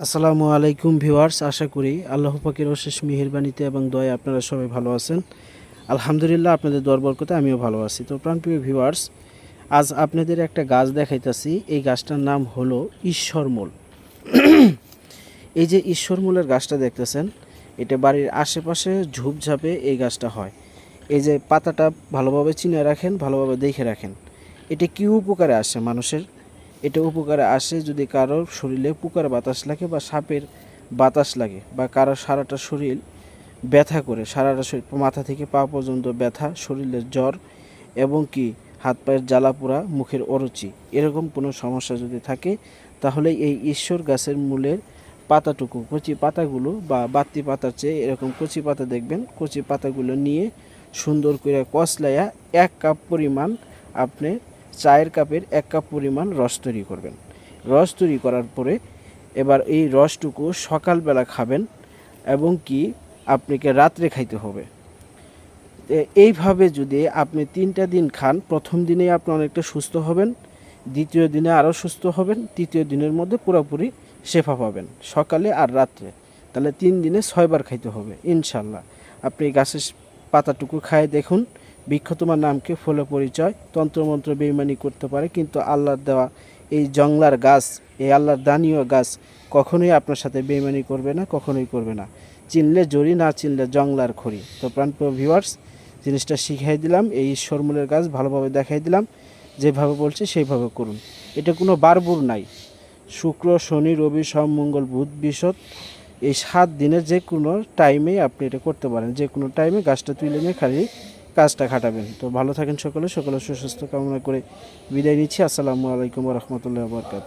আসসালামু আলাইকুম ভিউয়ার্স, আশা করি আল্লাহ পাকের অশেষ মেহেরবানিতে এবং দয়ায় আপনারা সবাই ভালো আছেন। আলহামদুলিল্লাহ, আপনাদের দোয়ার বরকতে আমিও ভালো আছি। তো প্রাণপ্রিয় ভিউয়ার্স, আজ আপনাদের একটা গাছ দেখাইতেছি। এই গাছটার নাম হলো ঈশ্বরমূল। এই যে ঈশ্বরমূলের গাছটা দেখতেছেন, এটা বাড়ির আশেপাশে ঝোপঝাপে এই গাছটা হয়। এই যে পাতাটা ভালোভাবে চিনে রাখেন, ভালোভাবে দেখে রাখেন। এটা কী উপকারে আসে মানুষের? এটা উপকারে আসে যদি কারোর শরীরে পোকার বাতাস লাগে বা সাপের বাতাস লাগে, বা কারোর সারাটা শরীর ব্যথা করে, সারাটা শরীর মাথা থেকে পা পর্যন্ত ব্যথা, শরীরের জ্বর এবং কি হাত পায়ের জ্বালা পোড়া, মুখের অরুচি, এরকম কোনো সমস্যা যদি থাকে, তাহলে এই ঈশ্বর গাছের মূলের পাতাটুকু, কচি পাতাগুলো বা বাড়তি পাতার চেয়ে এরকম কচি পাতা দেখবেন, কচি পাতাগুলো নিয়ে সুন্দর করে কষলাইয়া 1 কাপ পরিমাণ আপনি চায়ের কাপের 1 কাপ পরিমাণ রস তৈরি করবেন। রস তৈরি করার পরে এবার এই রসটুকু সকালবেলা খাবেন এবং কি আপনাকে রাত্রে খাইতে হবে। এইভাবে যদি আপনি 3টা দিন খান, প্রথম দিনেই আপনি অনেকটা সুস্থ হবেন, দ্বিতীয় দিনে আরও সুস্থ হবেন, তৃতীয় দিনের মধ্যে পুরোপুরি শেফা পাবেন, সকালে আর রাত্রে। তাহলে 3 দিনে 6বার খাইতে হবে ইনশাল্লাহ। আপনি এই গাছের পাতাটুকু খায় দেখুন। বৃক্ষ তোমার নামকে ফলে পরিচয়, তন্ত্রমন্ত্র বেইমানি করতে পারে, কিন্তু আল্লাহর দেওয়া এই জংলার গাছ, এই আল্লাহর দানীয় গাছ কখনোই আপনার সাথে বেইমানি করবে না, কখনোই করবে না। চিনলে জড়ি, না চিনলে জংলার খড়ি। তো প্রাণপ্রিয় ভিউয়ার্স, জিনিসটা শিখাই দিলাম, এই ঈশ্বরমূলের গাছ ভালোভাবে দেখাই দিলাম, যেভাবে বলছি সেইভাবে করুন। এটা কোনো বারবুর নাই। শুক্র, শনি, রবি, সোম, মঙ্গল, বুধ, বৃহস্পতি, এই 7 দিনের যে কোনো টাইমেই আপনি এটা করতে পারেন। যে কোনো টাইমে গাছটা তুলে নিয়ে খালি কাজটা খাটাবেন। তো ভালো থাকেন সকলে, সকলের সুস্বাস্থ্য কামনা করে বিদায় নিচ্ছি। আসসালামু আলাইকুম ওয়া রাহমাতুল্লাহি ওয়া বারাকাতুহু।